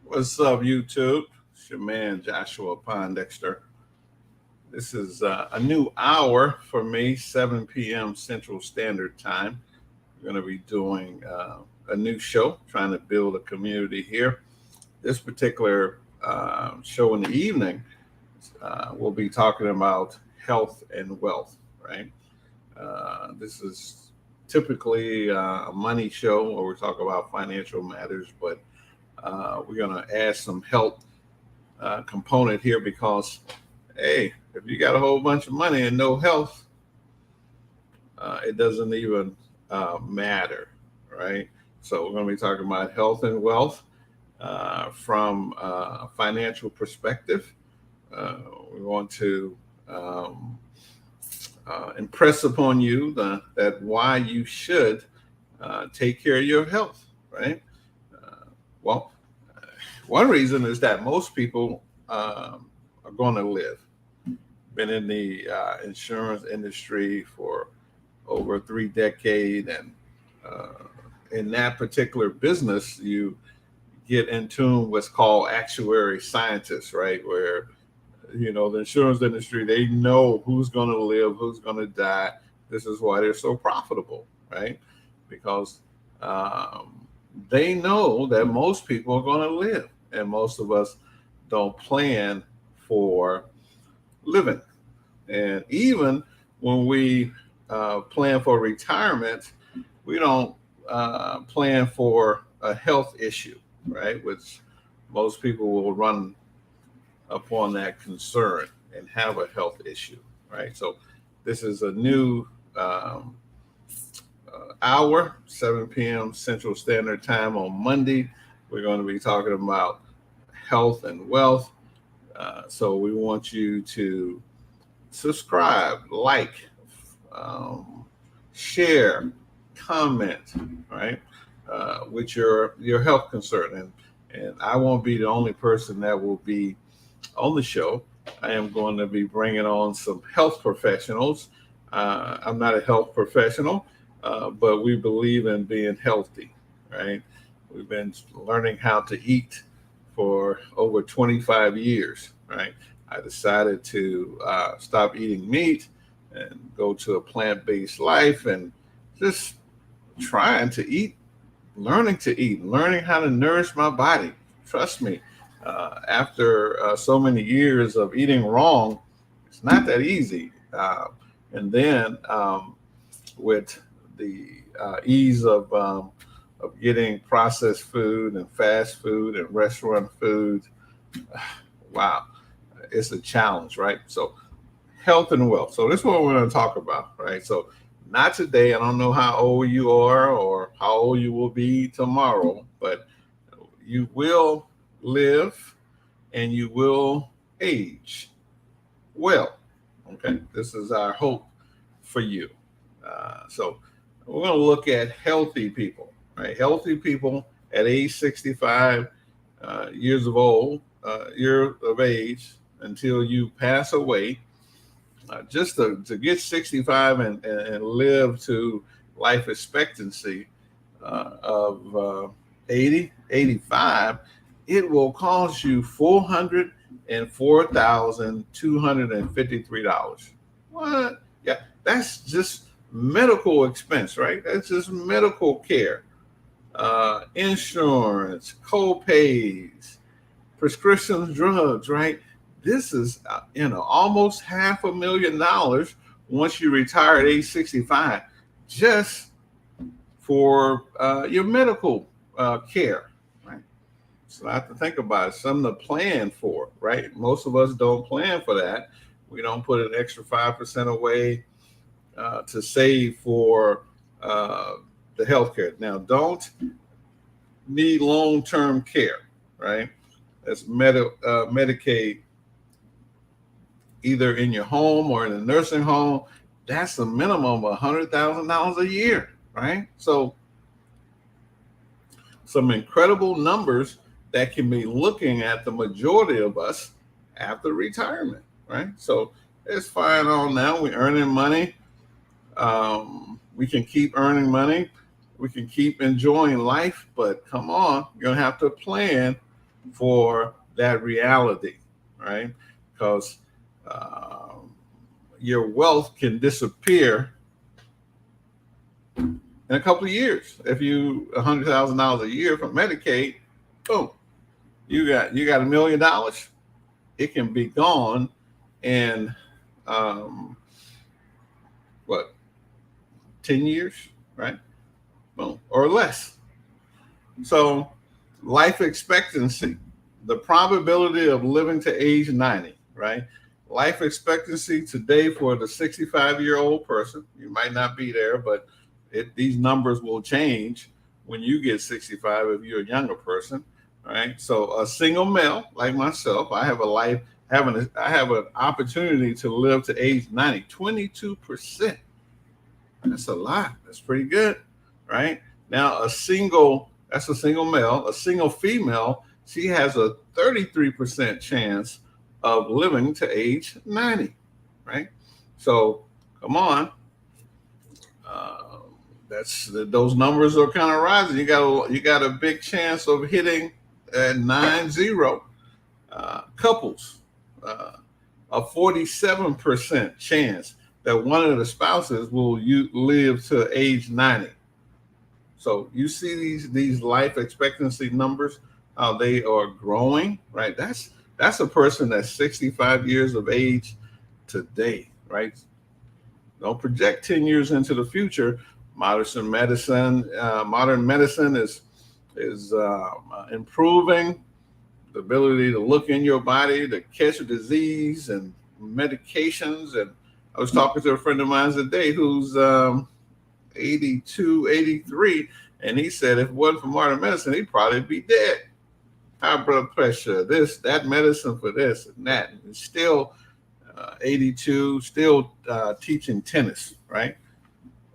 What's up, YouTube? It's your man, Joshua Pondexter. This is a new hour for me, 7 p.m. Central Standard Time. We're going to be doing a new show, trying to build a community here. This particular show in the evening, we'll be talking about health and wealth, right? This is typically a money show where we talk about financial matters, but we're going to add some health component here because, hey, if you got a whole bunch of money and no health, it doesn't even matter, right? So we're going to be talking about health and wealth from a financial perspective. We want to impress upon you that why you should take care of your health, right? Well, one reason is that most people are going to live. Been in the insurance industry for over 3 decades, and in that particular business, you get in tune what's called actuary scientists, right? Where the insurance industry, they know who's going to live, who's going to die. This is why they're so profitable, right? Because they know that most people are going to live, and most of us don't plan for living. And even when we plan for retirement, we don't plan for a health issue, right? Which most people will run upon that concern and have a health issue, right? So this is a new hour, 7 p.m. Central Standard Time on Monday. We're going to be talking about health and wealth. So we want you to subscribe, like, share, comment, right, with your health concern. And I won't be the only person that will be on the show. I am going to be bringing on some health professionals. I'm not a health professional, but we believe in being healthy, right? We've been learning how to eat for over 25 years, right? I decided to stop eating meat and go to a plant-based life and just trying to eat, learning how to nourish my body. Trust me, after so many years of eating wrong, it's not that easy. And then with the ease of getting processed food and fast food and restaurant food, wow, it's a challenge, right? So health and wealth. So this is what we're going to talk about, right? So not today. I don't know how old you are or how old you will be tomorrow, but you will live and you will age well. Okay, this is our hope for you. So we're going to look at healthy people, right? Healthy people at age 65 years of age until you pass away. Just to get 65 and live to life expectancy of 80, 85, it will cost you $404,253. What? Yeah, that's just medical expense, right? That's just medical care, insurance, co-pays, prescription drugs, right? This is, almost $500,000 once you retire at age 65, just for your medical care, right? So I have to think about it, something to plan for, right? Most of us don't plan for that. We don't put an extra 5% away to save for the healthcare. Now, don't need long-term care, right? That's Medicaid, either in your home or in a nursing home. That's a minimum of $100,000 a year, right? So some incredible numbers that can be looking at the majority of us after retirement, right? So it's fine on now. We're earning money. We can keep earning money. We can keep enjoying life, but come on, you're going to have to plan for that reality, right? Because your wealth can disappear in a couple of years. If you $100,000 a year from Medicaid, boom, you got $1 million. It can be gone in um, what 10 years, right? Boom, or less. So life expectancy, the probability of living to age 90, right? Life expectancy today for the 65-year-old person, you might not be there, but these numbers will change when you get 65 if you're a younger person, right? So a single male like myself, I have a life I have an opportunity to live to age 90, 22%. That's a lot. That's pretty good, right? Now that's a single male. A single female, she has a 33% chance of living to age 90, right? So come on. Uh, those numbers are kind of rising. You got a big chance of hitting 90. Couples, a 47% chance that one of the spouses will live to age 90. So you see these life expectancy numbers, how they are growing, right? That's a person that's 65 years of age today, right? Don't project 10 years into the future. Modern medicine is improving the ability to look in your body to catch a disease and medications. And I was talking to a friend of mine today who's 82, 83, and he said if it wasn't for modern medicine, he'd probably be dead. High blood pressure, this, that medicine for this and that. And still 82, still teaching tennis, right?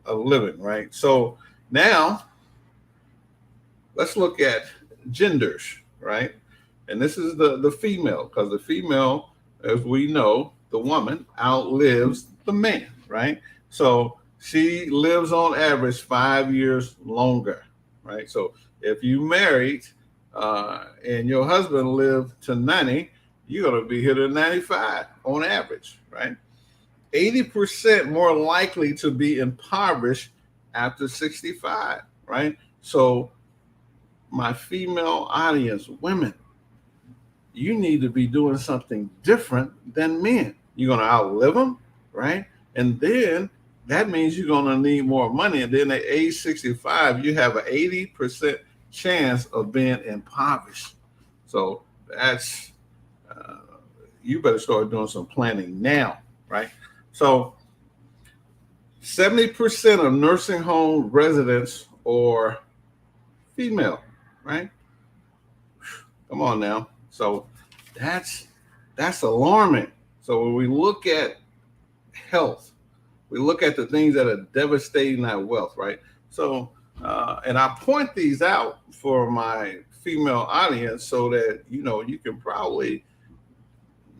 A living, right? So now let's look at genders, right? And this is the female, because the female, as we know, the woman outlives the man, right? So she lives on average 5 years longer, right? So if you married and your husband lived to 90, you're going to be here to 95 on average, right? 80% more likely to be impoverished after 65, right? So my female audience, women, you need to be doing something different than men. You're going to outlive them, right? And then that means you're going to need more money. And then at age 65, you have an 80% chance of being impoverished. So that's, you better start doing some planning now, right? So 70% of nursing home residents are female, right? Come on now. So that's alarming. So when we look at health, we look at the things that are devastating that wealth, right? So, and I point these out for my female audience so that, you can probably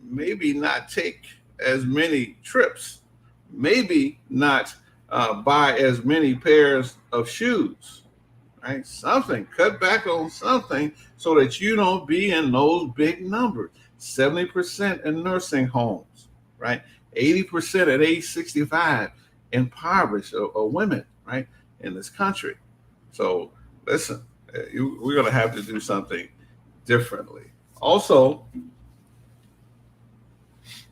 maybe not take as many trips, maybe not buy as many pairs of shoes, right? Something, cut back on something so that you don't be in those big numbers. 70% in nursing homes, right? 80% at age 65 impoverished or women, right, in this country. So listen, we're going to have to do something differently. Also,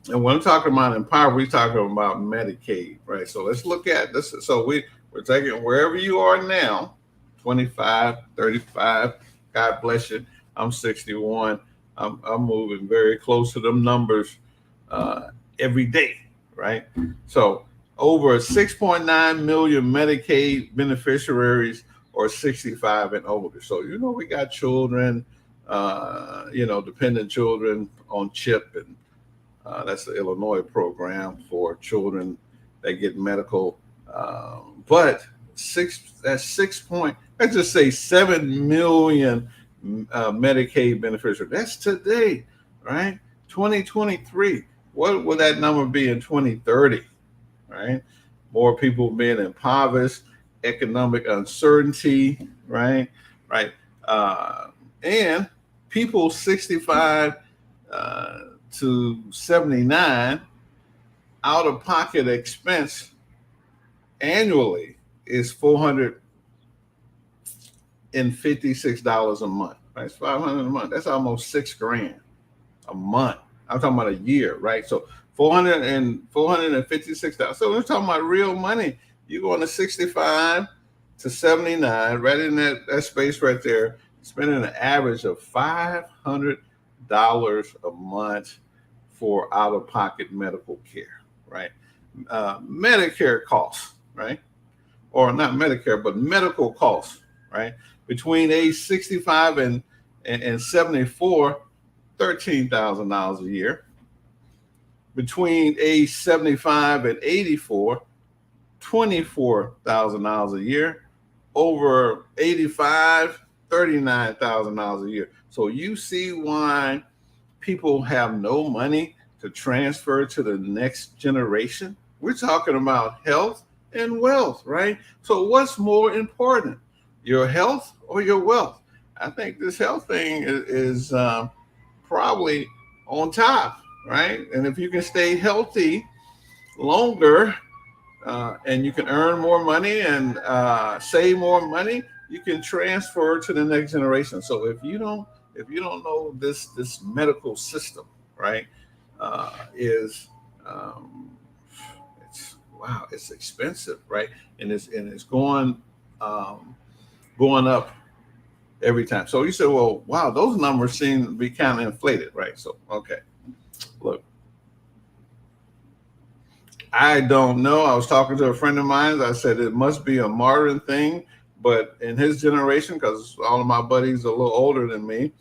and when I'm talking about empower, we're talking about Medicaid, right? So let's look at this. So we're taking wherever you are now, 25, 35, God bless you. I'm 61. I'm moving very close to them numbers every day, right? So over 6.9 million Medicaid beneficiaries are 65 and older. So, we got children, dependent children on CHIP, and that's the Illinois program for children that get medical. But let's just say 7 million Medicaid beneficiaries. That's today, right? 2023. What will that number be in 2030? Right? More people being impoverished, economic uncertainty, right? Right. And people 65 to 79, out of pocket expense annually is $456 a month. Right, it's $500 a month. That's almost $6,000 a month. I'm talking about a year, right? So $456. So we're talking about real money. You're going to 65 to 79, right in that space right there, spending an average of $500 a month for out-of-pocket medical care, right? Medicare costs, right? Or not Medicare, but medical costs, right? Between age 65 and 74, $13,000 a year. Between age 75 and 84, $24,000 a year. Over 85, $39,000 a year. So you see why people have no money to transfer to the next generation. We're talking about health and wealth, right? So what's more important, your health or your wealth? I think this health thing is probably on top, right? And if you can stay healthy longer, and you can earn more money and save more money, you can transfer to the next generation. So if you don't know this medical system, right, is it's expensive, right, and it's going up every time. So you say, well, wow, those numbers seem to be kind of inflated, right? So okay, look. I don't know. I was talking to a friend of mine. I said it must be a modern thing, but in his generation, because all of my buddies are a little older than me,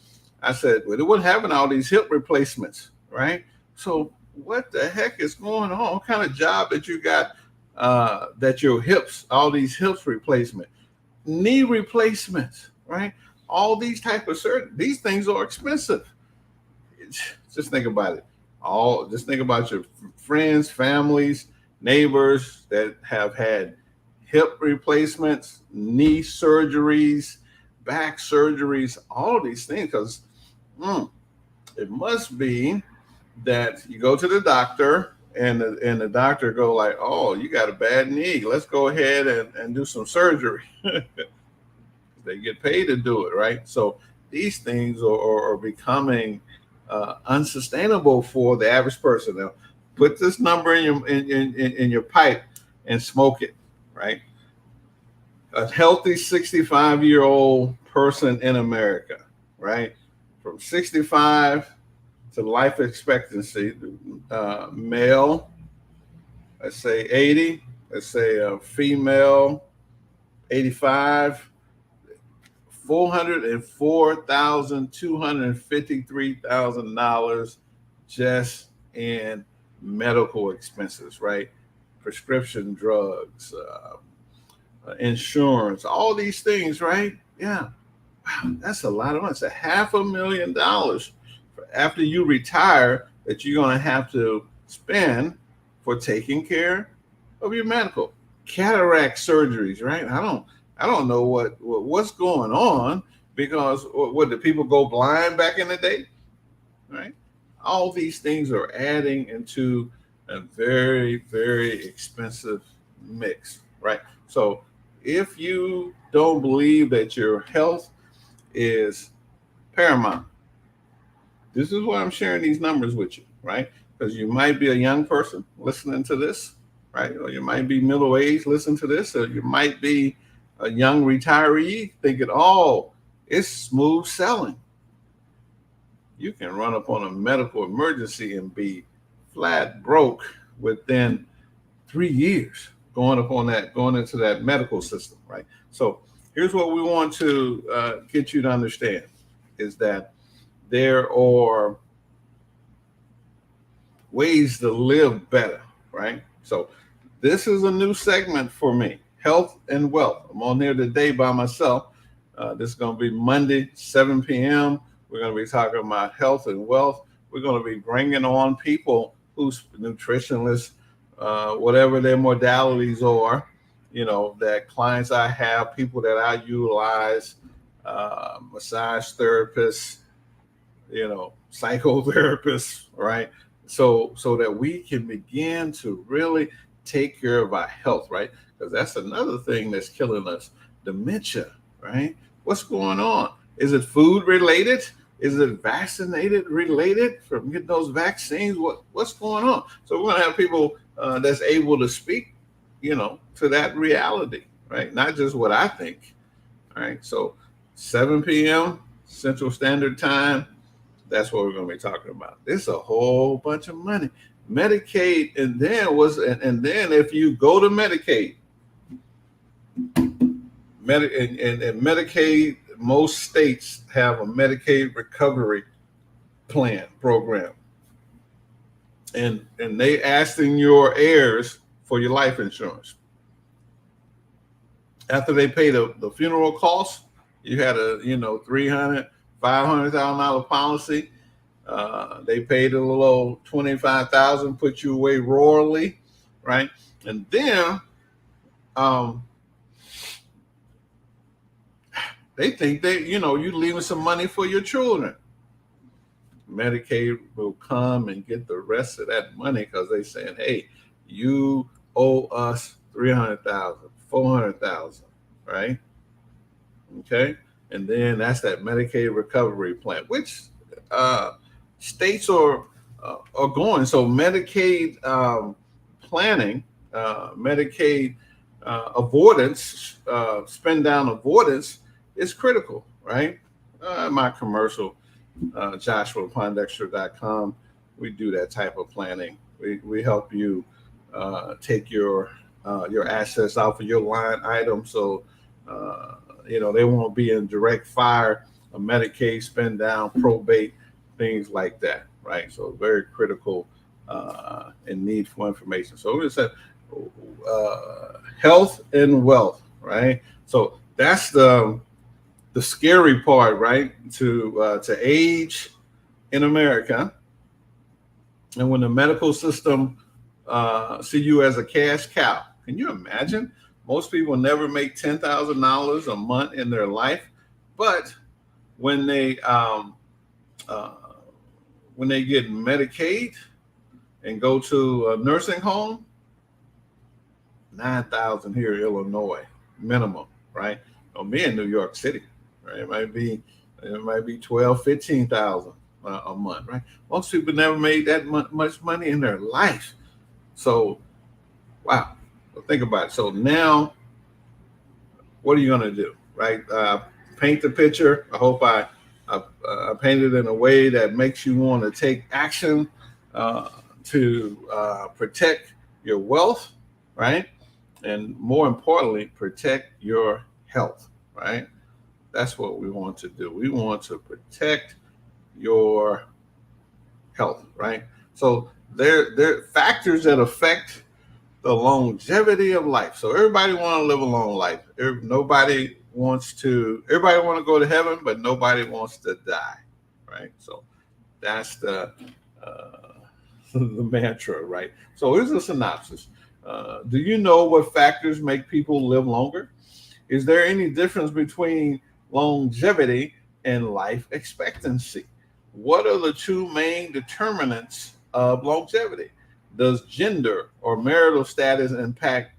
I said, well, it wouldn't happen all these hip replacements, right? So what the heck is going on? What kind of job that you got that your hips, all these hips replacement, knee replacements, right? All these type of these things are expensive. Just think about it. Just think about your friends, families, neighbors that have had hip replacements, knee surgeries, back surgeries, all of these things. Because it must be that you go to the doctor and the doctor go like, oh, you got a bad knee. Let's go ahead and do some surgery. They get paid to do it, right? So these things are becoming unsustainable for the average person. Now, put this number in your pipe and smoke it, right? A healthy 65-year-old person in America, right? From 65 to life expectancy, male, let's say 80, let's say female, 85, $404,253,000 just in medical expenses, right? Prescription drugs, insurance, all these things, right? Yeah. Wow, that's a lot of money. It's $500,000 after you retire that you're going to have to spend for taking care of your medical. Cataract surgeries, right? I don't know what's going on, because what did people go blind back in the day, right? All these things are adding into a very, very expensive mix, right? So if you don't believe that your health is paramount, this is why I'm sharing these numbers with you, right? Because you might be a young person listening to this, right? Or you might be middle-aged listening to this, or you might be a young retiree thinking, oh, it's smooth selling. You can run up on a medical emergency and be flat broke within 3 years going into that medical system, right? So here's what we want to get you to understand is that there are ways to live better, right? So this is a new segment for me, health and wealth. I'm on there today by myself. This is going to be Monday, 7 p.m. We're going to be talking about health and wealth. We're going to be bringing on people who's nutritionists, whatever their modalities are, that clients I have, people that I utilize, massage therapists, psychotherapists, right? So that we can begin to really take care of our health, right? Because that's another thing that's killing us, dementia, right? What's going on? Is it food related? Is it vaccinated related from getting those vaccines? What's going on? So we're gonna have people that's able to speak, to that reality, right? Not just what I think. All right. So 7 p.m. Central Standard Time. That's what we're going to be talking about. It's a whole bunch of money. Medicaid, and then if you go to Medicaid, and Medicaid, most states have a Medicaid recovery plan program, and they asking your heirs for your life insurance. After they pay the funeral costs, you had a $300,000, $500,000 policy. They paid a little $25,000, put you away royally, right? And then they think you leaving some money for your children. Medicaid will come and get the rest of that money because they saying, hey, you owe us $300,000, $400,000, right? Okay, and then that's that Medicaid recovery plan, which states are going. So Medicaid planning, Medicaid avoidance, spend down avoidance is critical, right? My commercial, Pondexter.com, we do that type of planning. We help you take your assets off of your line item, so they won't be in direct fire of Medicaid, spend down, probate, things like that, right? So very critical and need for information. So we said health and wealth, right? So that's the scary part, right? To age in America, and when the medical system see you as a cash cow. Can you imagine? Most people never make $10,000 a month in their life, but when they get Medicaid and go to a nursing home, $9,000 here in Illinois minimum, right? Me in New York City, right? It might be $12,000, $15,000 a month, right? Most people never made that much money in their life. So, wow. Well, think about it. So now, what are you going to do, right? Paint the picture. I hope I painted in a way that makes you want to take action to protect your wealth, right? And more importantly, protect your health, right? That's what we want to do. We want to protect your health, right? So there are factors that affect the longevity of life. So everybody want to live a long life. Everybody want to go to heaven, but nobody wants to die, right? So that's the mantra, right? So here's a synopsis. Do you know what factors make people live longer? Is there any difference between longevity and life expectancy? What are the two main determinants of longevity? Does gender or marital status impact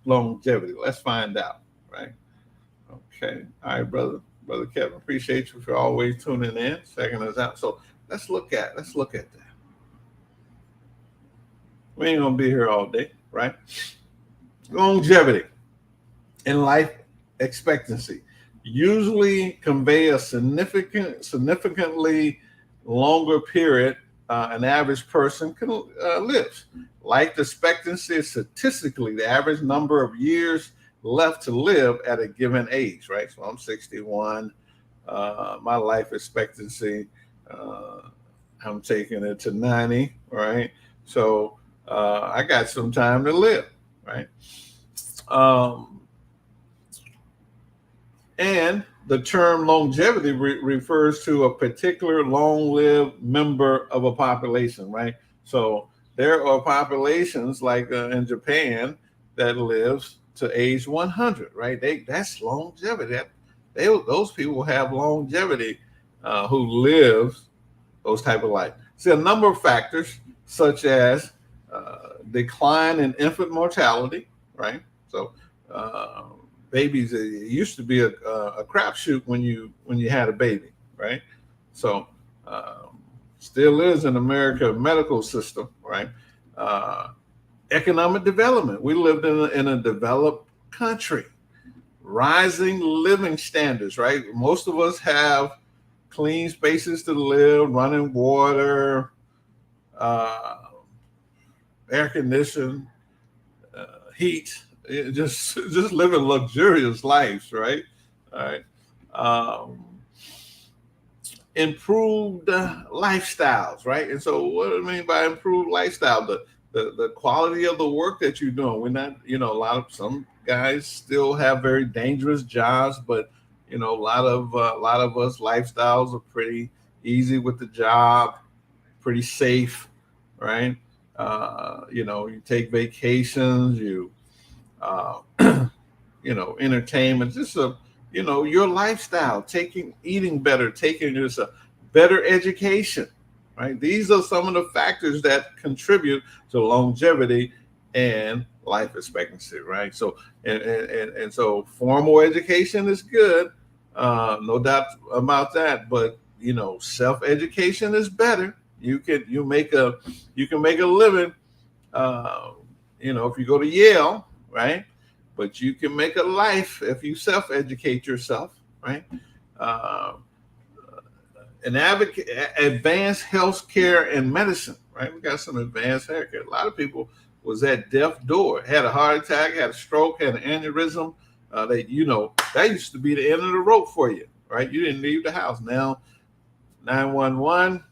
longevity? Let's find out, right? Okay. All right, brother Kevin. Appreciate you for always tuning in, checking us out. So let's look at that. We ain't gonna be here all day, right? Longevity and life expectancy usually convey a significantly longer period an average person can live. Life expectancy is statistically the average number of years left to live at a given age, right? So I'm 61. My life expectancy, I'm taking it to 90, right? So I got some time to live, right? And the term longevity refers to a particular long-lived member of a population, right? So there are populations like in Japan that lives to age 100, right? That's longevity. Those people have longevity who live those type of life. See, a number of factors such as decline in infant mortality, right? So uh, babies, it used to be a crapshoot when you had a baby, right? So still is in America medical system, right? Uh, Economic development. We lived in a developed country. Rising living standards, right? Most of us have clean spaces to live, running water, uh, air conditioning, heat, just living luxurious lives, right? All right. Um, Improved lifestyles, right? And so, what do I mean by improved lifestyle? The quality of the work that you're doing. We're not, a lot of some guys still have very dangerous jobs, but a lot of us lifestyles are pretty easy with the job, pretty safe, right? You take vacations, uh, entertainment, just your lifestyle, eating better, taking just a better education, right? These are some of the factors that contribute to longevity and life expectancy, right? So, and so formal education is good, no doubt about that, but self-education is better. You can make a living, uh, if you go to Yale, right? But you can make a life if you self-educate yourself, right? Uh, an advocate, advanced health care and medicine, right? We got some advanced health care. A lot of people was at death's door, had a heart attack, had a stroke, had an aneurysm. That used to be the end of the rope for you, right? You didn't leave the house. Now, 911,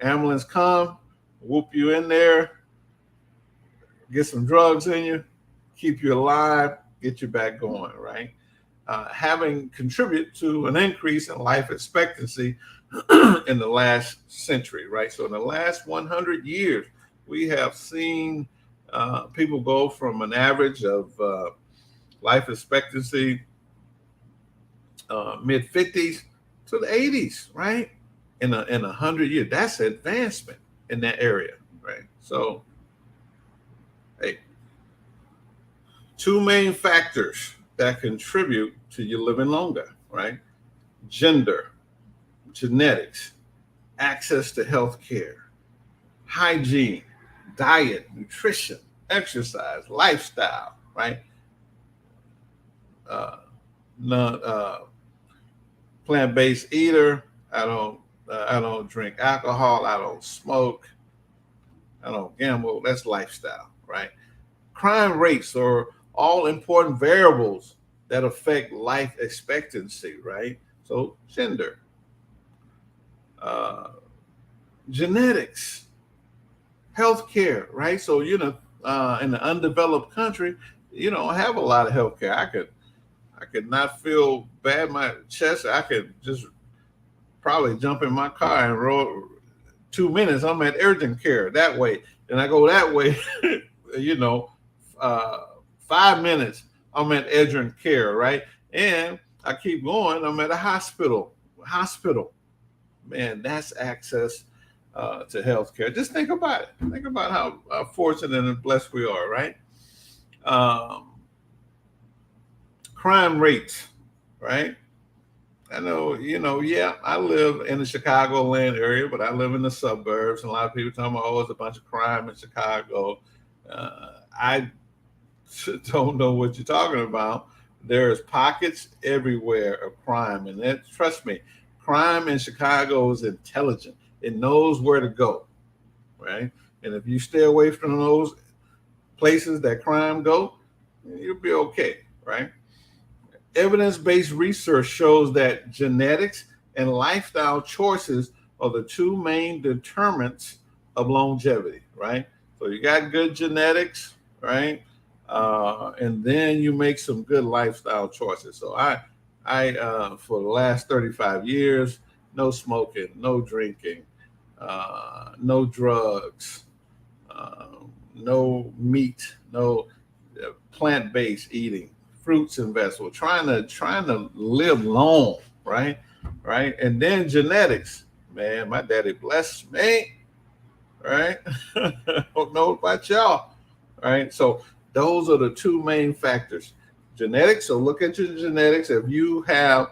ambulance come, whoop you in there, get some drugs in you, keep you alive, get you back going, right? Having contributed to an increase in life expectancy in the last century, right? So in the last 100 years, we have seen people go from an average of life expectancy mid 50s to the 80s, right? In 100 years, that's advancement in that area, right? So, hey, two main factors that contribute to you living longer, right? Gender, genetics, access to health care, hygiene, diet, nutrition, exercise, lifestyle, right? Uh, Not plant-based eater. I don't drink alcohol. I don't smoke. I don't gamble. That's lifestyle, right? Crime rates are all important variables that affect life expectancy, right? So gender, uh, genetics, healthcare, right? So in an undeveloped country, you don't have a lot of healthcare. I could not feel bad in my chest. I could just probably jump in my car and roll 2 minutes. I'm at urgent care that way, and I go that way. you know, 5 minutes. I'm at urgent care, right? And I keep going. I'm at a hospital. Man, that's access to healthcare. Just think about it. Think about how fortunate and blessed we are, right? Um, Crime rates, right? I know, yeah, I live in the Chicagoland area, but I live in the suburbs. And a lot of people tell me, oh, it's a bunch of crime in Chicago. I don't know what you're talking about. There's pockets everywhere of crime. And trust me, crime in Chicago is intelligent. It knows where to go, right? And if you stay away from those places that crime go, you'll be okay, right? Evidence-based research shows that genetics and lifestyle choices are the two main determinants of longevity, right? So you got good genetics, right? And then you make some good lifestyle choices. So I for the last 35 years, no smoking, no drinking, no drugs, no meat, no plant-based eating, fruits and vegetables, trying to live long, right? And then genetics, Man, my daddy blessed me, right? Don't know about y'all, right? So those are the two main factors. Genetics, so look at your genetics. If you have,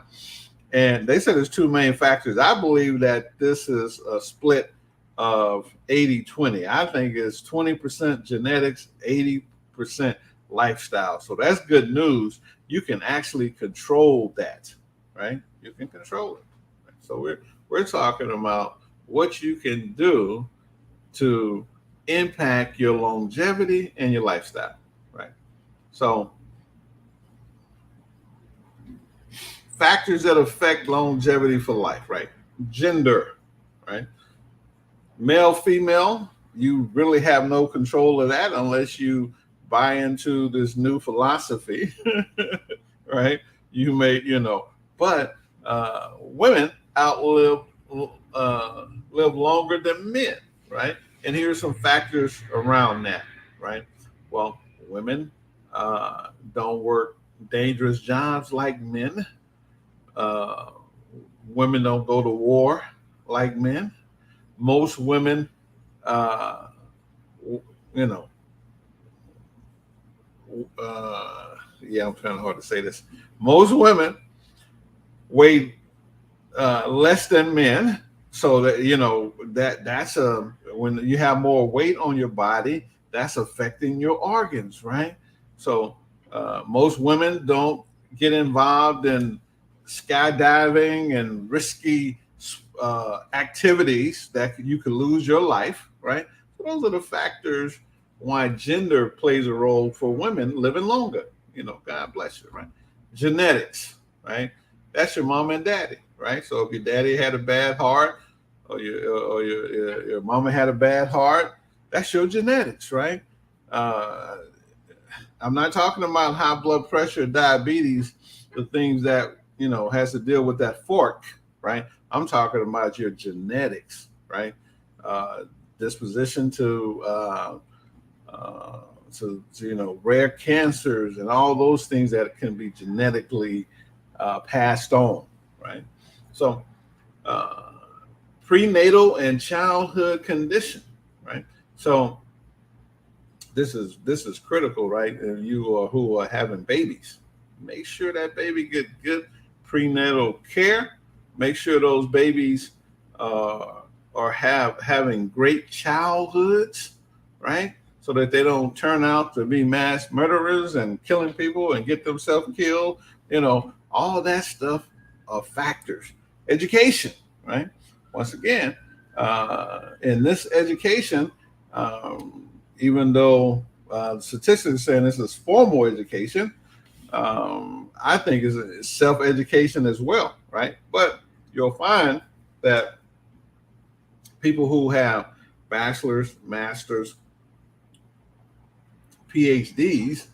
and they said there's two main factors. I believe that this is a split of 80-20. I think it's 20% genetics, 80% lifestyle. So that's good news. You can actually control that, right? You can control it. So we're talking about what you can do to impact your longevity and your lifestyle, right? So factors that affect longevity for life, right? Gender, right? Male, female, you really have no control of that unless you buy into this new philosophy, right? You may, but women outlive live longer than men, right? And here's some factors around that, right? Well, women don't work dangerous jobs like men. Uh, Women don't go to war like men. Most women, uh, you know, yeah, I'm trying hard to say this. Most women weigh less than men, so that that's a when you have more weight on your body, that's affecting your organs, right? So most women don't get involved in skydiving and risky activities that you could lose your life, right? So those are the factors why gender plays a role for women living longer. God bless you, right? Genetics, right? That's your mom and daddy, right? So if your daddy had a bad heart, or your mama had a bad heart, that's your genetics, right? Uh, I'm not talking about high blood pressure, diabetes, the things that has to deal with that fork, right? I'm talking about your genetics, right? Uh, Disposition to rare cancers and all those things that can be genetically passed on, right? So uh, prenatal and childhood condition, right? So this is critical, right? And you are who are having babies, make sure that baby get good prenatal care. Make sure those babies are having great childhoods, right? So that they don't turn out to be mass murderers and killing people and get themselves killed. All of that stuff are factors. Education, right? Once again, in this education, even though statistics are saying this is formal education, I think is self-education as well, right? But you'll find that people who have bachelor's, master's, PhDs,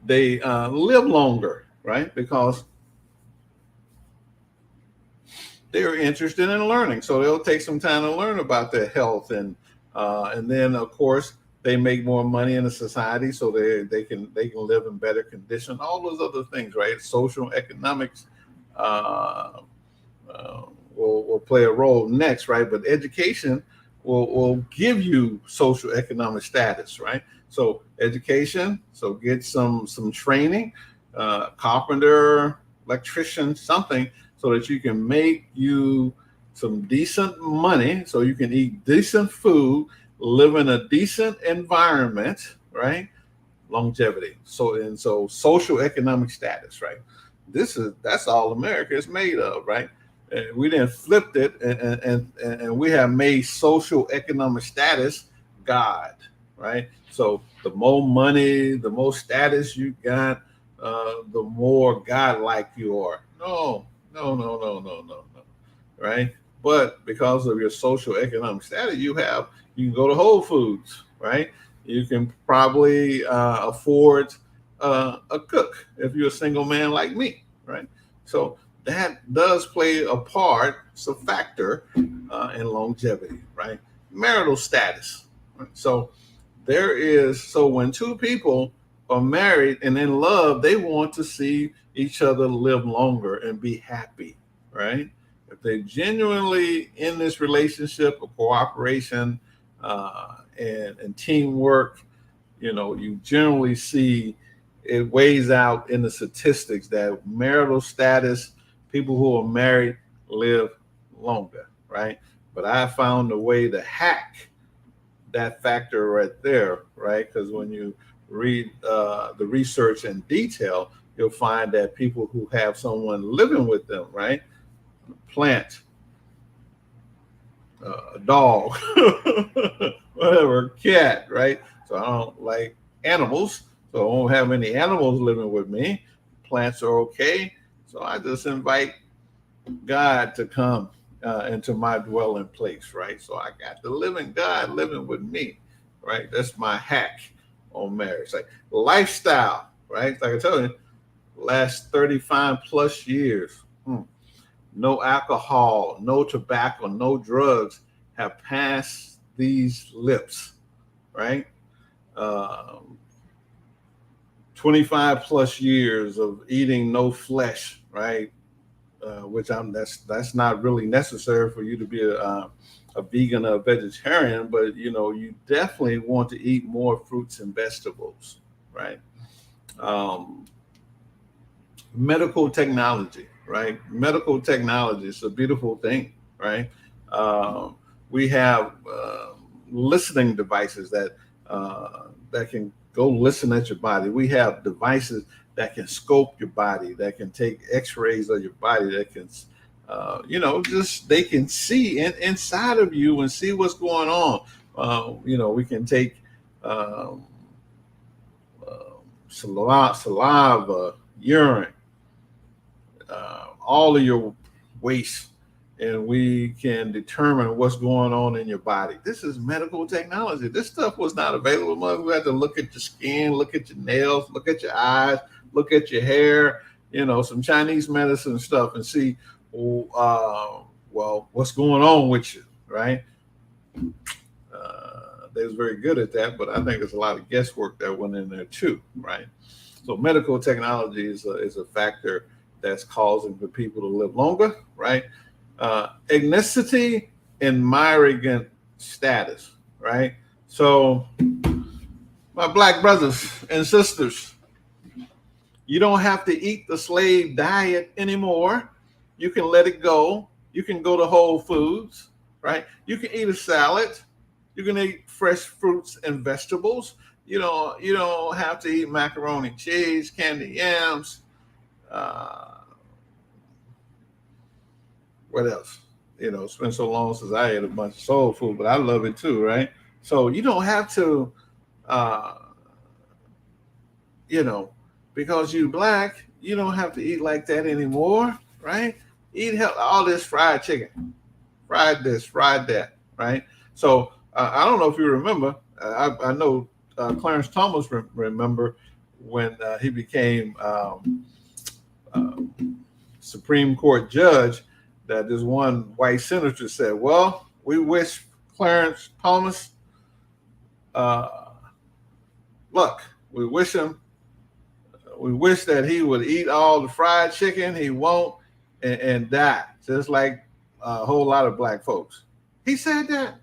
they live longer, right? Because they're interested in learning, so they'll take some time to learn about their health, and then of course they make more money in the society, so they can live in better condition. All those other things, right? Social economics uh, will play a role next, right? But education will give you social economic status, right? So education, so get some training, carpenter, electrician, something, so that you can make you some decent money, so you can eat decent food, live in a decent environment, right? Longevity. So social economic status, right? That's all America is made of, right? And we then flipped it, and we have made social economic status God, right? So the more money, the more status you got, the more God-like you are. No, no, no, no, no, no, no, right? But because of your social economic status, you can go to Whole Foods, right? You can probably afford a cook if you're a single man like me, right? So that does play a part, it's a factor in longevity, right? Marital status. Right? So when two people are married and in love, they want to see each other live longer and be happy, right? if they're genuinely in this relationship of cooperation and teamwork, you generally see it weighs out in the statistics that marital status, people who are married live longer, right? But I found a way to hack that factor right there, right? Because when you read the research in detail, you'll find that people who have someone living with them, right? Plant, a dog, whatever, cat, right? So I don't like animals, so I won't have any animals living with me. Plants are okay, so I just invite God to come into my dwelling place, right? So I got the living God living with me, right? That's my hack on marriage. Like lifestyle, right? Like I tell you, last 35 plus years, no alcohol, no tobacco, no drugs have passed these lips, right? 25 plus years of eating no flesh, right? Which that's not really necessary for you to be a vegan or a vegetarian, but you definitely want to eat more fruits and vegetables, right? Um, Medical technology, right? Medical technology is a beautiful thing, right? We have listening devices that can go listen at your body. We have devices that can scope your body, that can take X-rays of your body, that can, just they can see inside of you and see what's going on. We can take um, saliva, urine, all of your waste, and we can determine what's going on in your body. This is medical technology. This stuff was not available. We had to look at your skin, look at your nails, look at your eyes, look at your hair, some Chinese medicine stuff, and see, what's going on with you, right? They was very good at that, but I think there's a lot of guesswork that went in there too, right? So medical technology is a factor that's causing the people to live longer, right? Ethnicity and migrant status, right? So my black brothers and sisters, you don't have to eat the slave diet anymore. You can let it go. You can go to Whole Foods, right? You can eat a salad. You can eat fresh fruits and vegetables. You don't have to eat macaroni and cheese, candy yams. What else? It's been so long since I ate a bunch of soul food, but I love it too, right? So you don't have to, uh, because you black, you don't have to eat like that anymore, right? Eat all this fried chicken, fried this, fried that, right? So I don't know if you remember. I know Clarence Thomas remember when he became Supreme Court judge, that this one white senator said, well, we wish Clarence Thomas luck. We wish that he would eat all the fried chicken. He won't and die, just like a whole lot of black folks. He said that,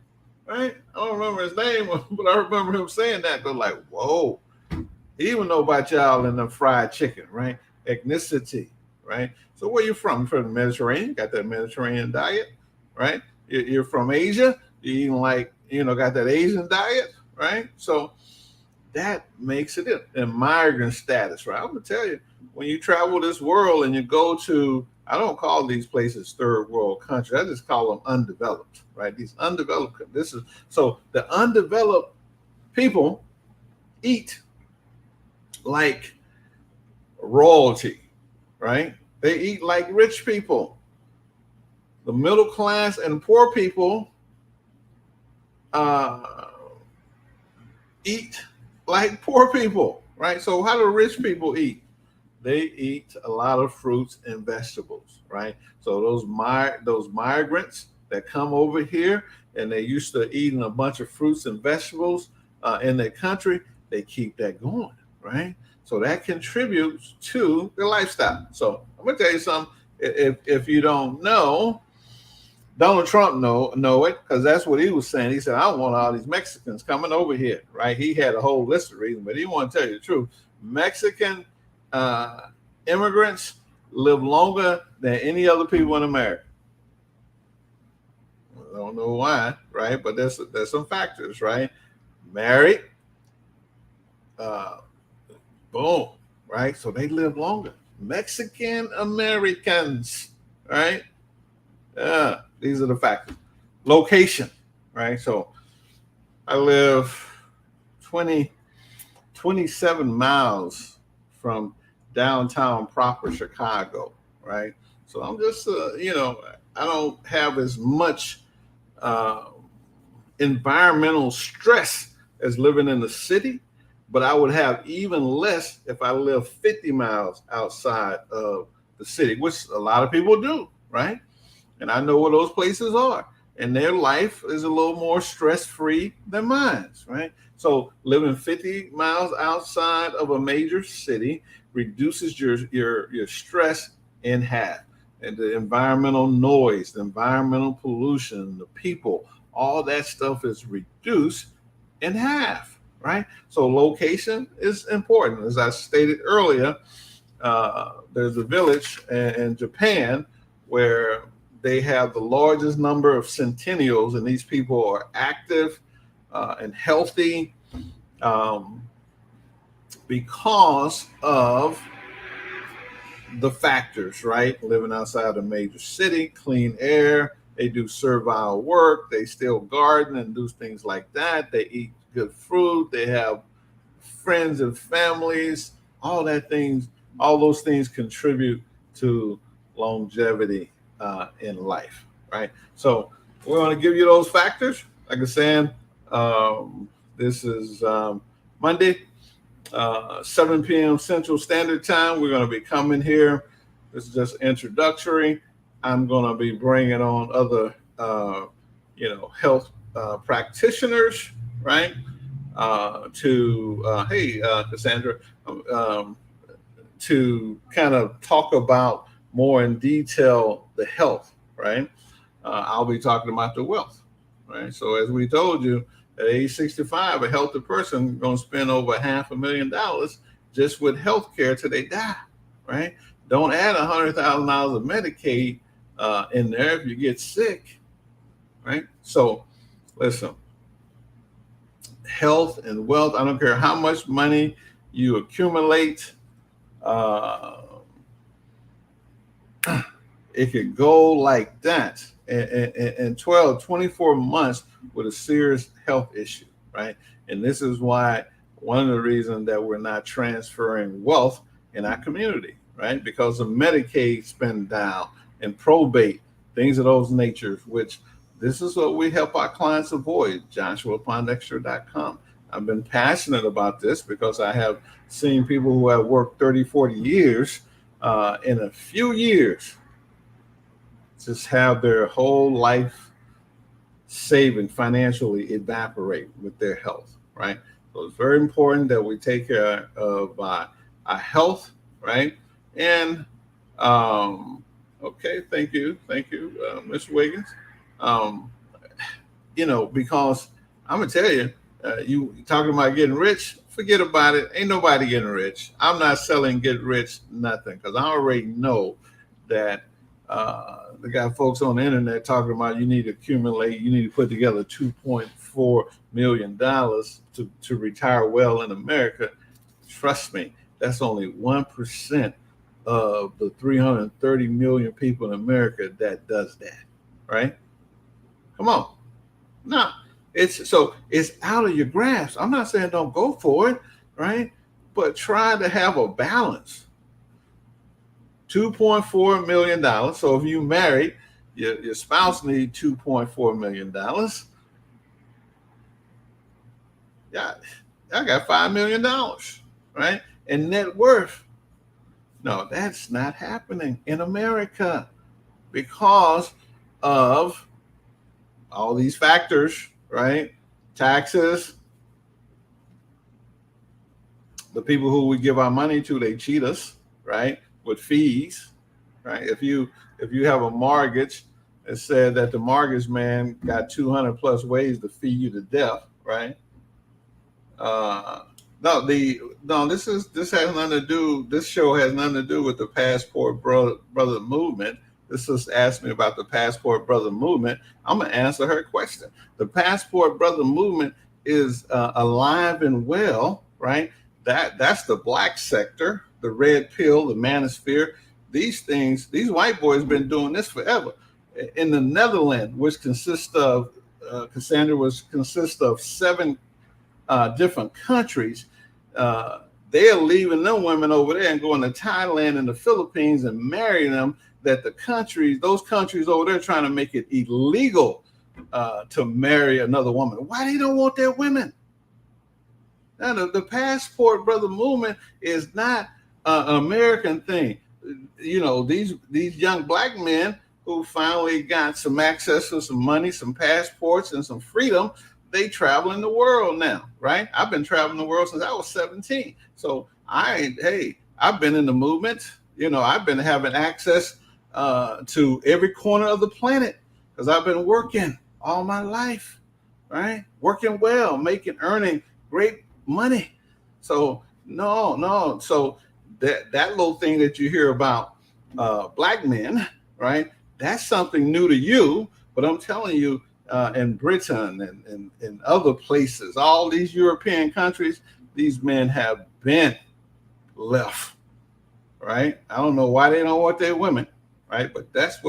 right? I don't remember his name, but I remember him saying that. But like, whoa, he even know about y'all and the fried chicken, right? Ethnicity, right? So where you from? You're from the Mediterranean, got that Mediterranean diet, right? You're from Asia, you eating like, got that Asian diet, right? So that makes it in migrant status, right? I'm gonna tell you, when you travel this world and you go to, I don't call these places third world countries, I just call them undeveloped, right? These undeveloped, so the undeveloped people eat like royalty, right? They eat like rich people. The middle class and poor people eat like poor people, right? So how do rich people eat? They eat a lot of fruits and vegetables, right? So those migrants that come over here and they used to eating a bunch of fruits and vegetables in their country, they keep that going, right? So that contributes to the lifestyle. So I'm gonna tell you something. If you don't know, Donald Trump know it, because that's what he was saying. He said, I don't want all these Mexicans coming over here, right? He had a whole list of reasons, but he want to tell you the truth. Mexican immigrants live longer than any other people in America. I don't know why, right? But there's some factors, right? Married, boom, right? So they live longer. Mexican Americans, right? These are the factors. Location, right? So I live 27 miles from downtown proper Chicago, right? So I'm just, I don't have as much environmental stress as living in the city, but I would have even less if I live 50 miles outside of the city, which a lot of people do, right? And I know where those places are. And their life is a little more stress-free than mine, right? So living 50 miles outside of a major city reduces your stress in half. And the environmental noise, the environmental pollution, the people, all that stuff is reduced in half, right? So location is important. As I stated earlier, there's a village in Japan where they have the largest number of centennials, and these people are active and healthy because of the factors, right? Living outside a major city, clean air, they do servile work, they still garden and do things like that. They eat good fruit, they have friends and families, all those things contribute to longevity in life, right? So we're going to give you those factors. Like I said, this is Monday, 7 p.m. Central Standard Time. We're going to be coming here. This is just introductory. I'm going to be bringing on other, health practitioners, right? Cassandra, to kind of talk about more in detail the health, right? I'll be talking about the wealth, right? So as we told you, at age 65, a healthy person is going to spend over $500,000 just with health care till they die, right? Don't add $100,000 of Medicaid in there if you get sick, right? So listen, health and wealth, I don't care how much money you accumulate, it could go like that in 24 months with a serious health issue, right? And this is why one of the reasons that we're not transferring wealth in our community, right? Because of Medicaid spend down and probate, things of those natures, which this is what we help our clients avoid, JoshuaPondexter.com. I've been passionate about this because I have seen people who have worked 30, 40 years in a few years just have their whole life saving financially evaporate with their health, right? So it's very important that we take care of our health, right? And okay, thank you, Ms. Wiggins. Because I'm gonna tell you, you talking about getting rich, forget about it. Ain't nobody getting rich. I'm not selling get rich nothing, because I already know that they got folks on the internet talking about you need to accumulate, you need to put together $2.4 million to retire well in America. Trust me, that's only 1% of the 330 million people in America that does that, right? Come on. No, it's out of your grasp. I'm not saying don't go for it, right? But try to have a balance. $2.4 million. So if you married, your spouse needs $2.4 million. Yeah, I got $5 million, right? And net worth. No, that's not happening in America because of all these factors, right? Taxes. The people who we give our money to, they cheat us, right? With fees, right? If you have a mortgage It said that the mortgage man got 200 plus ways to feed you to death, right? Uh, no, this has nothing to do. This show has nothing to do with the Passport Brother movement. This just asked me about the Passport Brother movement. I'm gonna answer her question. The Passport Brother movement is alive and well, right? That's the black sector, the red pill, the manosphere. These things, these white boys been doing this forever. In the Netherlands, which consists of Cassandra, was consists of seven different countries, they're leaving them women over there and going to Thailand and the Philippines and marrying them. That those countries over there, trying to make it illegal to marry another woman. Why they don't want their women? Now, the Passport Brother movement is not an American thing. You know, these young black men who finally got some access to some money, some passports, and some freedom, they travel in the world now, right? I've been traveling the world since I was 17. So I've been in the movement. You know, I've been having access to every corner of the planet because I've been working all my life, right? Working well, earning great money. So no. So that little thing that you hear about black men, right? That's something new to you. But I'm telling you, in Britain and in other places, all these European countries, these men have been left, right? I don't know why they don't want their women, right? But that's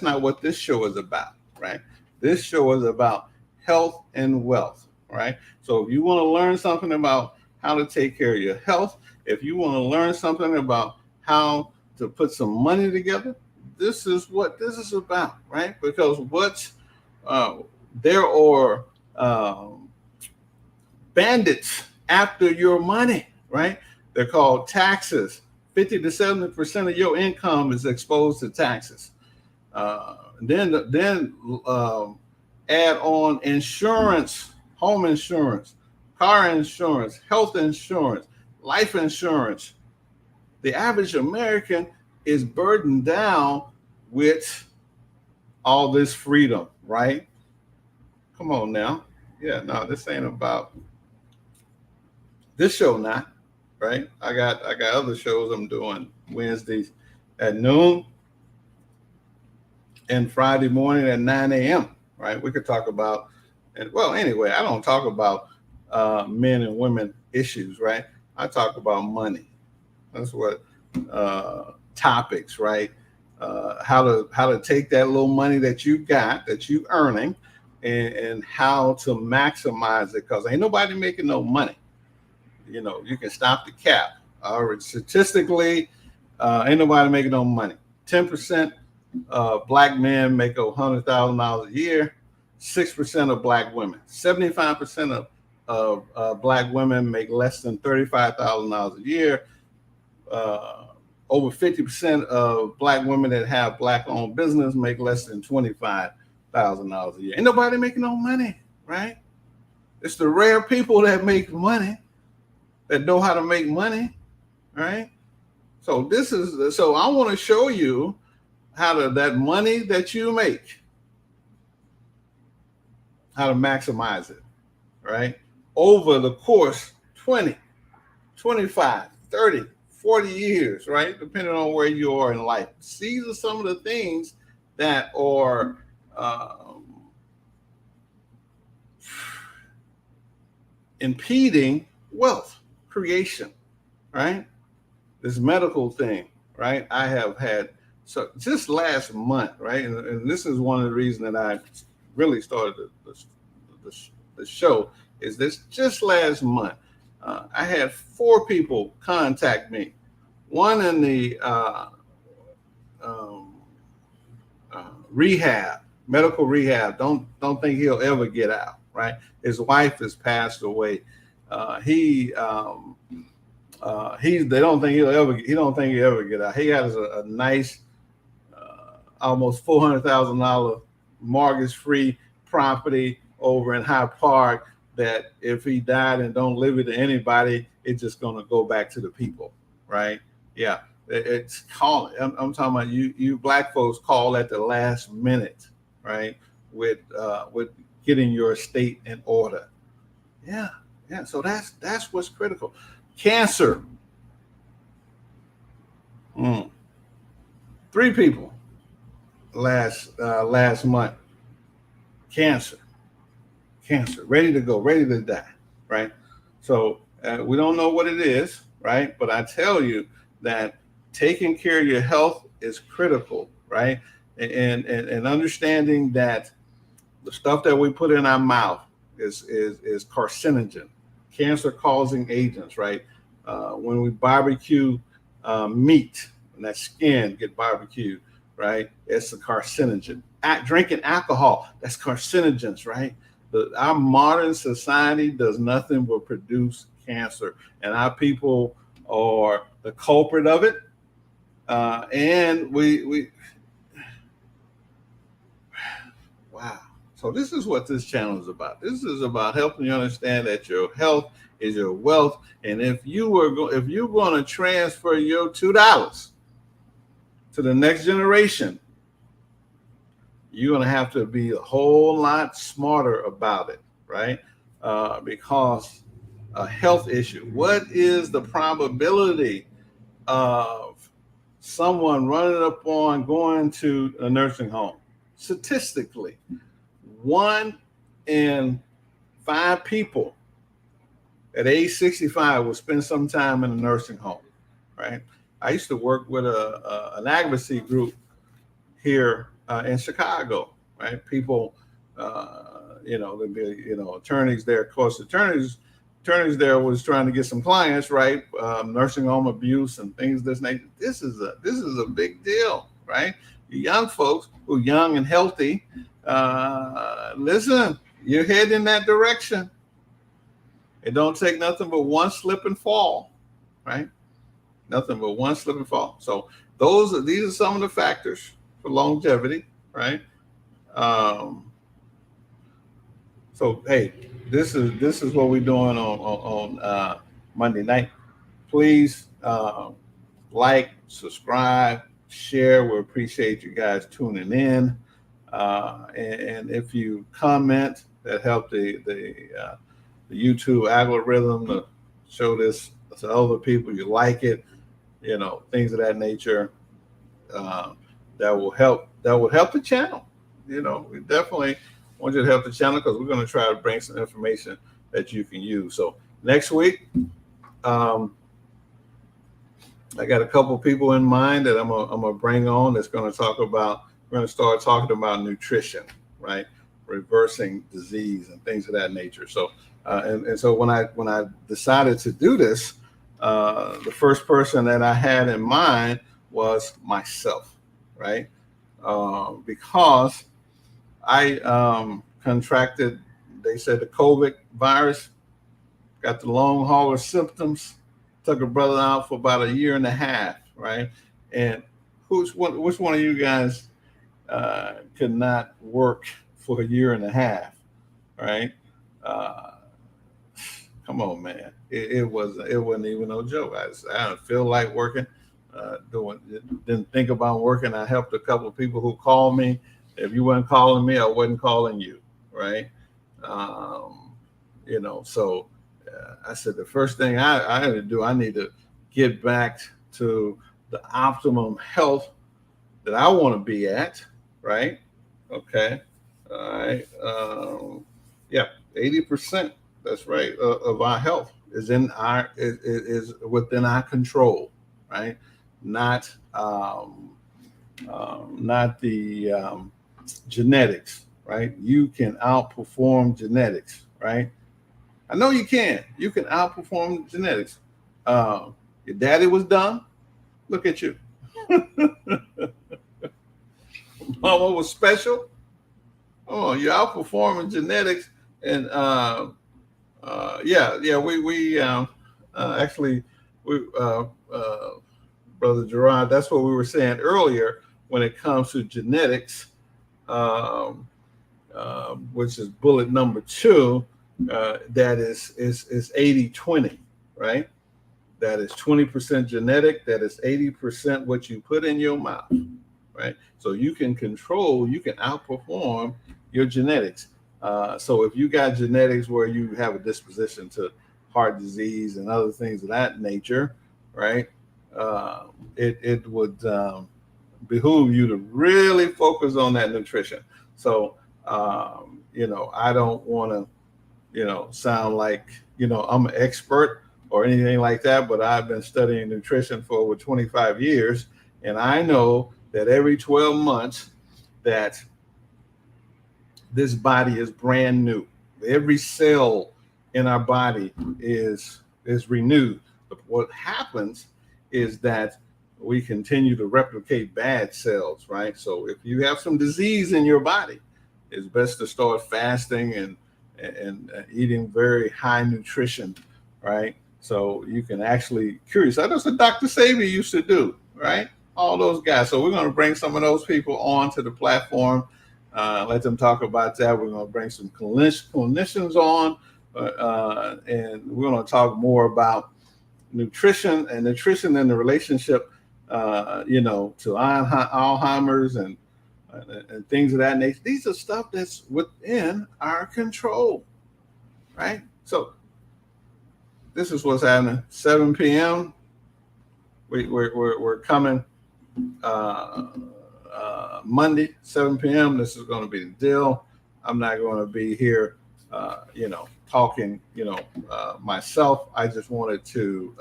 not what this show is about, right? This show is about health and wealth, right? So if you want to learn something about how to take care of your health, if you want to learn something about how to put some money together, this is what this is about, right? Because there are bandits after your money, right? They're called taxes. 50 to 70% of your income is exposed to taxes. Then add on insurance, home insurance, car insurance, health insurance, life insurance. The average American is burdened down with all this freedom, right? Come on now. Yeah, no, this ain't about this show now, right? I got other shows I'm doing Wednesdays at noon and Friday morning at 9 a.m., right? We could talk about, and well, anyway, I don't talk about men and women issues, right? I talk about money. That's what topics, right? How to take that little money that you got, that you earning, and how to maximize it, because ain't nobody making no money. You know, you can stop the cap. Statistically, ain't nobody making no money. 10% black men make $100,000 a year. 6% of black women. 75% of black women make less than $35,000 a year. Over 50% of black women that have black-owned business make less than $25,000 a year. Ain't nobody making no money, right? It's the rare people that make money, that know how to make money, right? So I want to show you how that money that you make, how to maximize it, right? Over the course 20, 25, 30, 40 years, right? Depending on where you are in life. These are some of the things that are impeding wealth creation, right? This medical thing, right? I have had, so just last month, right? And this is one of the reasons that I really started the show, is this just last month. I had 4 people contact me. One in the rehab, medical rehab. Don't think he'll ever get out, right? His wife has passed away. They don't think he'll ever get out. He has a nice, almost $400,000 mortgage-free property over in High Park, that if he died and don't leave it to anybody, it's just going to go back to the people, right? Yeah. It's calling. I'm talking about you black folks call at the last minute, right? With getting your estate in order. Yeah, yeah. So that's what's critical. Cancer. Mm. 3 people last month. Cancer, cancer, ready to go, ready to die, right? So we don't know what it is, right? But I tell you that taking care of your health is critical, right? And understanding that the stuff that we put in our mouth is carcinogen, cancer causing agents, right? When we barbecue meat and that skin get barbecued, right? It's a carcinogen. Drinking alcohol, that's carcinogens, right? Our modern society does nothing but produce cancer, and our people are the culprit of it. And we wow. So this is what this channel is about. This is about helping you understand that your health is your wealth, and if you're going to transfer your $2 to the next generation, you're going to have to be a whole lot smarter about it, right? Because a health issue. What is the probability of someone running up on going to a nursing home? Statistically, 1 in 5 people at age 65 will spend some time in a nursing home, right? I used to work with an advocacy group here in Chicago, right? People, there'd be, attorneys there. Of course, attorneys there was trying to get some clients, right? Nursing home abuse and things of this nature. This is a big deal, right? You young folks who are young and healthy, listen, you're heading in that direction. It don't take nothing but one slip and fall, right? Nothing but one slip and fall. So these are some of the factors for longevity, right? So hey, this is what we're doing on Monday night. Please like, subscribe, share. We appreciate you guys tuning in. And if you comment, that help the YouTube algorithm to show this to other people. You like it, things of that nature. That will help the channel. We definitely want you to help the channel, because we're going to try to bring some information that you can use. So next week, I got a couple people in mind that I'm gonna bring on that's going to talk about. We're going to start talking about nutrition, right? Reversing disease and things of that nature. So and so when I decided to do this, the first person that I had in mind was myself, right? Because I contracted, they said, the COVID virus, got the long hauler symptoms, took a brother out for about 1.5 years, right? And which one of you guys could not work for 1.5 years, right? Come on, man. It wasn't even no joke. I didn't feel like working. Didn't think about working. I helped a couple of people who called me. If you weren't calling me, I wasn't calling you, right? So I said the first thing I had to do, I need to get back to the optimum health that I want to be at, right? Okay. All right. 80%. That's right. Of our health is is within our control, right? Not the genetics, right? You can outperform genetics, right? I know you can. You can outperform genetics. Your daddy was dumb. Look at you. Mama was special. Oh, you're outperforming genetics. And Brother Gerard, that's what we were saying earlier when it comes to genetics, which is bullet number 2. That is 80-20, right? that is 20% genetic, that is 80% what you put in your mouth, right? So you can outperform your genetics. So if you got genetics where you have a disposition to heart disease and other things of that nature, right? It would behoove you to really focus on that nutrition. So, I don't want to, sound like, I'm an expert or anything like that, but I've been studying nutrition for over 25 years. And I know that every 12 months that this body is brand new. Every cell in our body is renewed. But what happens is that we continue to replicate bad cells, right? So if you have some disease in your body, it's best to start fasting and eating very high nutrition, right? So you can actually cure yourself. That's what Dr. Sabi used to do, right? All those guys. So we're going to bring some of those people onto the platform, let them talk about that. We're going to bring some clinicians on, and we're going to talk more about nutrition and the relationship, to Alzheimer's and things of that nature. These are stuff that's within our control, right? So this is what's happening. 7 p.m. We're coming Monday, 7 p.m. This is going to be the deal. I'm not going to be here, talking, myself. I just wanted to,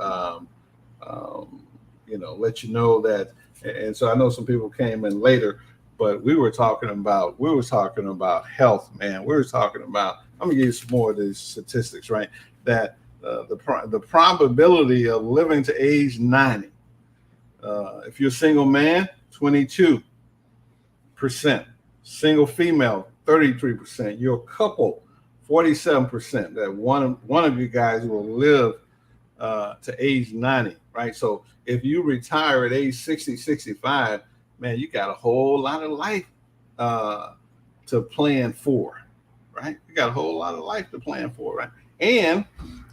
let you know that. And so I know some people came in later, but we were talking about health, man. We were talking about, I'm gonna give you some more of these statistics, right? That the probability of living to age 90, if you're a single man, 22%, single female, 33%, you're a couple, 47%, that one of you guys will live to age 90, right? So if you retire at age 60, 65, man, you got a whole lot of life to plan for, right? You got a whole lot of life to plan for, right? And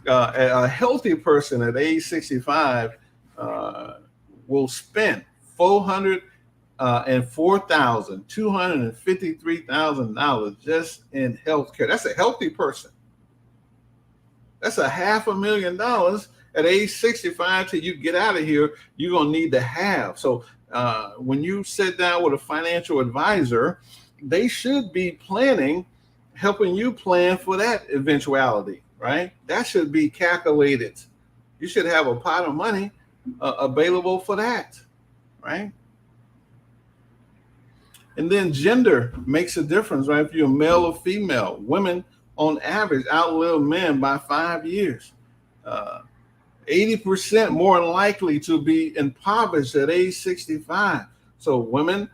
a healthy person at age 65 will spend $404,253 just in healthcare. That's a healthy person. That's $500,000 at age 65 till you get out of here. You're gonna need to have. So when you sit down with a financial advisor, they should be helping you plan for that eventuality, right? That should be calculated. You should have a pot of money available for that, right? And then gender makes a difference, right? If you're male or female, women on average outlive men by 5 years. 80% more likely to be impoverished at age 65. So women,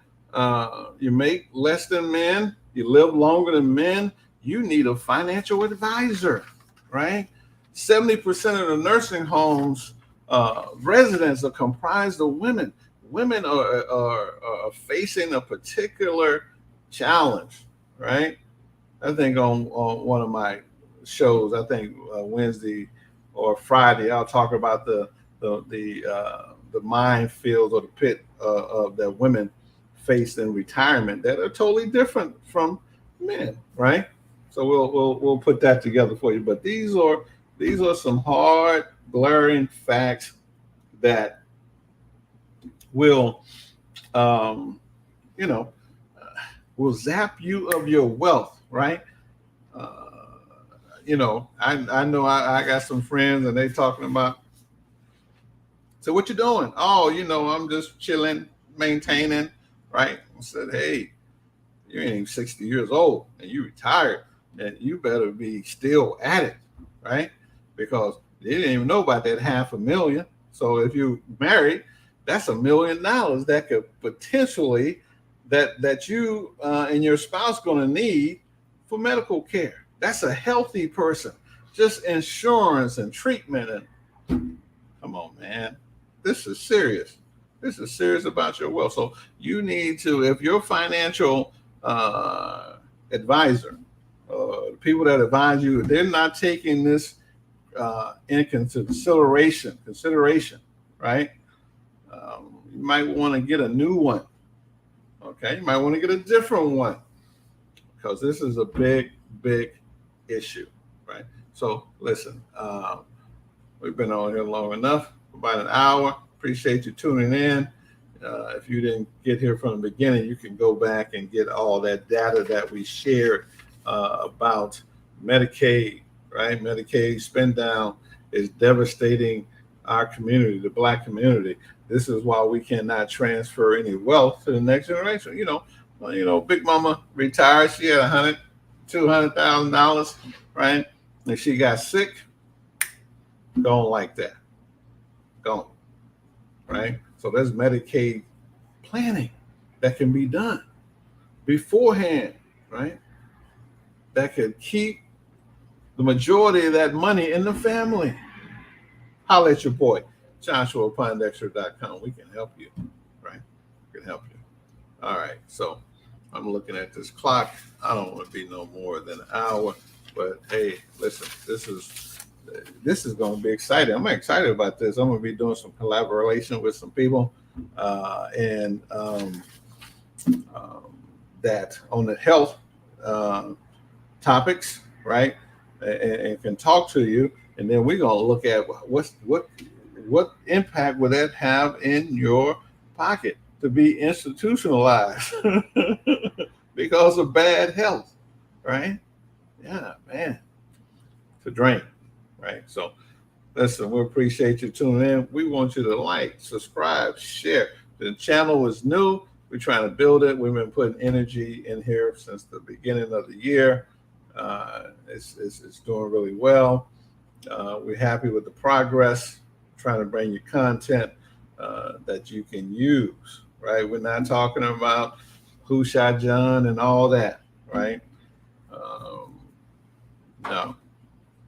you make less than men, you live longer than men, you need a financial advisor, right? 70% of the nursing homes residents are comprised of women. Women are facing a particular challenge, right? I think on one of my shows, I think Wednesday or Friday, I'll talk about the minefields or the pit that women face in retirement that are totally different from men, right? So we'll put that together for you. But these are some hard, glaring facts that will will zap you of your wealth, right? I know I got some friends and they talking about, so what you doing? Oh, I'm just chilling, maintaining, right? I said, hey, you ain't even 60 years old and you retired, and you better be still at it, right? Because they didn't even know about that $500,000. So if you married, that's $1 million that could potentially that you and your spouse going to need for medical care. That's a healthy person. Just insurance and treatment and come on, man. This is serious. This is serious about your wealth. So you need to, if your financial advisor, people that advise you, they're not taking this in consideration, right? You might want to get a new one. Okay, you might want to get a different one because this is a big, big issue, right? So listen, we've been on here long enough, about an hour. Appreciate you tuning in. If you didn't get here from the beginning, you can go back and get all that data that we shared about Medicaid, right? Medicaid spend down is devastating our community, the Black community. This is why we cannot transfer any wealth to the next generation. Big Mama retired. She had $200,000, right? And she got sick. Don't like that. Don't, right? So there's Medicaid planning that can be done beforehand, right? That could keep the majority of that money in the family. Holler at your boy, JoshuaPondexter.com. We can help you, right? We can help you. All right. So I'm looking at this clock. I don't want to be no more than an hour, but hey, listen, this is going to be exciting. I'm excited about this. I'm going to be doing some collaboration with some people, and that on the health topics, right? And can talk to you, and then we're going to look at what impact would that have in your pocket to be institutionalized because of bad health, right? Yeah, man, to drain, right? So listen, we appreciate you tuning in. We want you to like, subscribe, share. The channel is new. We're trying to build it. We've been putting energy in here since the beginning of the year. It's doing really well. We're happy with the progress. Trying to bring you content that you can use, right? We're not talking about who shot John and all that, right? No,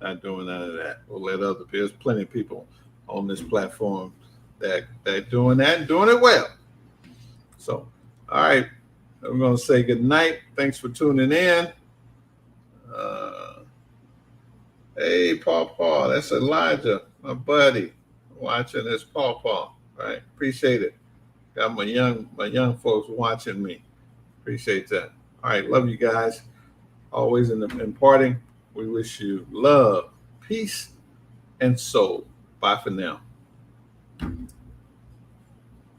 not doing none of that. We'll let other people. There's plenty of people on this platform that doing that and doing it well. So, all right, I'm going to say good night. Thanks for tuning in. Hey, Paw, that's Elijah, my buddy, watching this Paw, right? Appreciate it. Got my young folks watching me. Appreciate that. All right, love you guys. Always in parting, we wish you love, peace, and soul. Bye for now.